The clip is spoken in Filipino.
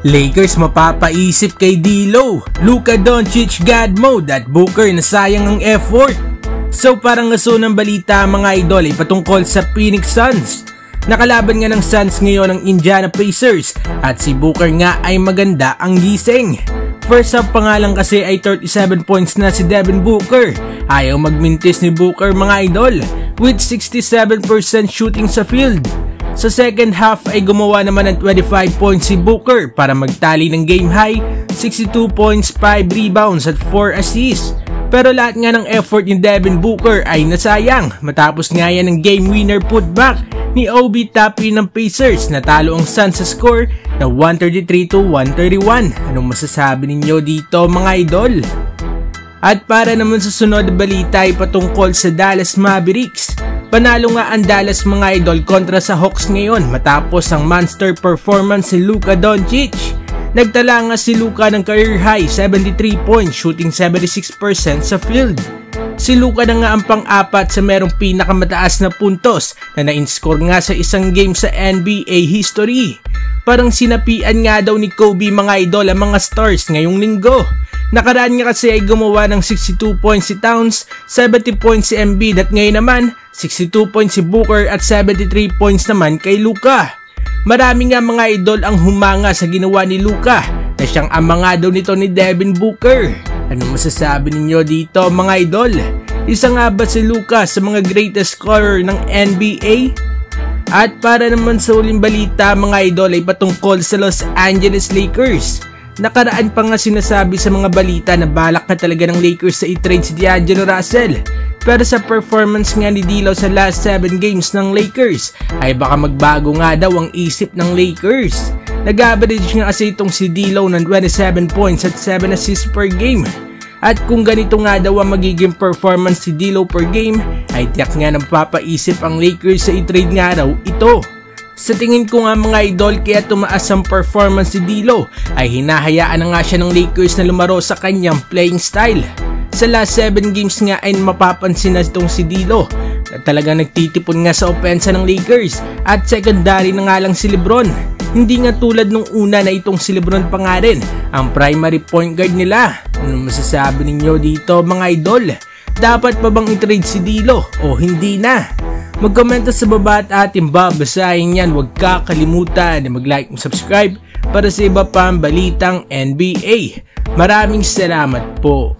Lakers mapapaisip kay D'Lo, Luka Doncic God mode at Booker na sayang ang effort. So parang ngaso ng balita mga idol ay patungkol sa Phoenix Suns. Nakalaban nga ng Suns ngayon ang Indiana Pacers at si Booker nga ay maganda ang gising. First half pa nga lang kasi ay 37 points na si Devin Booker. Ayaw magmintis ni Booker mga idol with 67% shooting sa field. Sa second half ay gumawa naman ng 25 points si Booker para magtali ng game high, 62 points, 5 rebounds at 4 assists. Pero lahat nga ng effort ni Devin Booker ay nasayang matapos nga yan ng game winner putback ni Obi Toppin ng Pacers. Natalo ang Suns sa score na 133-131. Anong masasabi ninyo dito mga idol? At para naman sa sunod na balita ay patungkol sa Dallas Mavericks. Panalo nga ang Dallas mga idol kontra sa Hawks ngayon matapos ang monster performance si Luka Doncic. Nagtala nga si Luka ng career high 73 points shooting 76% sa field. Si Luka na nga ang pang-apat sa merong pinakamataas na puntos na na-inscore nga sa isang game sa NBA history. Parang sinapian nga daw ni Kobe mga idol ang mga stars ngayong linggo. Nakaraan nga kasi ay gumawa ng 62 points si Towns, 70 points si Embiid at ngayon naman 62 points si Booker at 73 points naman kay Luka. Marami nga mga idol ang humanga sa ginawa ni Luka na siyang ama nga daw nito ni Devin Booker. Anong masasabi ninyo dito mga idol? Isa nga ba si Luka sa mga greatest scorer ng NBA? At para naman sa uling balita mga idol ay patungkol sa Los Angeles Lakers. Nakaraan pa nga sinasabi sa mga balita na balak na talaga ng Lakers sa i-trade si D'Angelo Russell. Pero sa performance nga ni D'Lo sa last 7 games ng Lakers ay baka magbago nga daw ang isip ng Lakers. Nag-average nga kasi itong si D'Lo ng 27 points at 7 assists per game. At kung ganito nga daw ang magiging performance si D'Lo per game ay tiyak nga nang papaisip ang Lakers sa i-trade nga raw ito. Sa tingin ko nga mga idol kaya tumaas ang performance ni D'Lo ay hinahayaan na nga siya ng Lakers na lumaro sa kanyang playing style. Sa last 7 games nga ay mapapansin na itong si D'Lo na talagang nagtitipon nga sa opensa ng Lakers at secondary na nga lang si LeBron. Hindi nga tulad nung una na itong si LeBron pa nga rin ang primary point guard nila. Ano masasabi ninyo dito mga idol? Dapat pa bang i-trade si D'Lo o hindi na? Mag-komento sa baba at ating babasahin yan. Huwag kakalimutan na mag-like at subscribe para sa iba pang balitang NBA. Maraming salamat po.